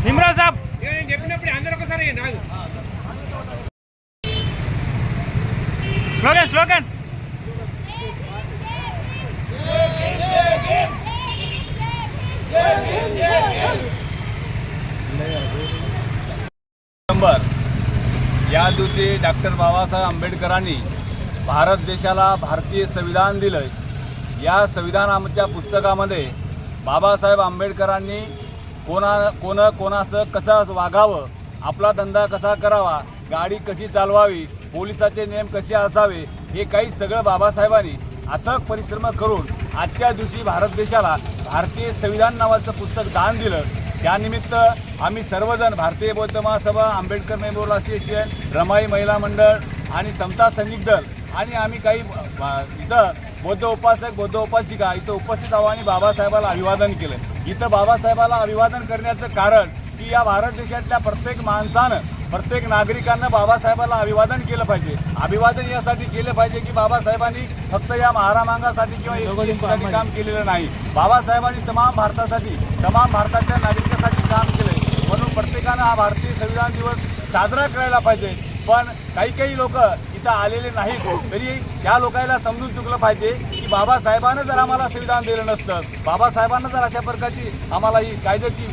निमराव साहब slogan या दिवशी doctor Babasaheb आंबेडकरांनी भारत देशाला भारतीय संविधान दिलं। या संविधानाच्या पुस्तकामध्ये बाबासाहेब आंबेडकरांनी कोणासं कसं वागावं, आपला धंदा कसा करावा, गाडी कशी चालवावी, पोलिसाचे नियम कसे असावे, हे काही सगळं बाबासाहेबांनी अथक परिश्रम करून आजच्या दिवशी भारत देशाला भारतीय संविधान नावाचं पुस्तक दान दिलं। त्यानिमित्त आम्ही सर्वजण भारतीय बौद्ध महासभा, आंबेडकर मेमोरियल असोसिएशन, रमाई महिला मंडळ आणि समता सैनिक दल आणि आम्ही काही इथं बौद्ध उपासक, बौद्ध उपासिका इथं उपस्थित आहोत आणि बाबासाहेबाला अभिवादन केलं। इथं बाबासाहेबाला अभिवादन करण्याचं कारण की या भारत देशातल्या प्रत्येक माणसानं, प्रत्येक नागरिकांना बाबासाहेबाला अभिवादन केलं पाहिजे। अभिवादन यासाठी केलं पाहिजे की बाबासाहेबांनी फक्त या महारामांगासाठी किंवा एसटीसाठी काम केलेलं नाही, बाबासाहेबांनी तमाम भारतासाठी, तमाम भारताच्या नागरिकांसाठी काम केलंय। म्हणून प्रत्येकानं हा भारतीय संविधान दिवस साजरा करायला पाहिजे। पण काही लोक इथं आलेले नाहीत, तरी त्या लोकांना समजून चुकलं पाहिजे की बाबासाहेबांना जर आम्हाला संविधान दिलं नसतं, बाबासाहेबांना जर अशा प्रकारची आम्हाला ही कायद्याची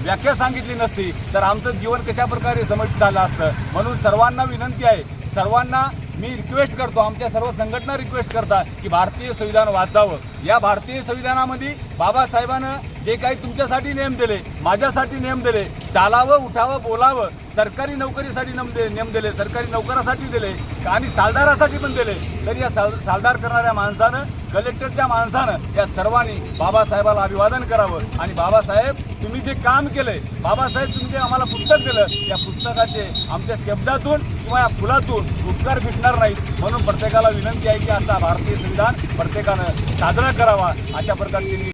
व्याख्या सांगितली नसती तर आमचं जीवन कशा प्रकारे समर्थित झालं असतं। म्हणून सर्वांना विनंती आहे, सर्वांना मी रिक्वेस्ट करतो, आमच्या सर्व संघटना रिक्वेस्ट करतात की भारतीय संविधान वाचावं। या भारतीय संविधानामध्ये बाबासाहेबांनं जे काही तुमच्यासाठी नियम दिले, माझ्यासाठी नियम दिले, चालावं, उठावं, बोलावं, सरकारी नोकरीसाठी नियम दिले, सरकारी नोकरासाठी दिले आणि सालदारासाठी पण दिले। तर या सालदार करणाऱ्या माणसानं, कलेक्टरच्या माणसानं या सर्वांनी बाबासाहेबाला अभिवादन करावं। आणि बाबासाहेब तुम्ही जे काम केलंय, बाबासाहेब तुम्ही जे आम्हाला पुस्तक दिलं, या पुस्तकाचे आमच्या शब्दातून किंवा या फुलातून उपकार भेटणार नाहीत। म्हणून प्रत्येकाला विनंती आहे की आता भारतीय संविधान प्रत्येकानं साजरा करावा, अशा प्रकारची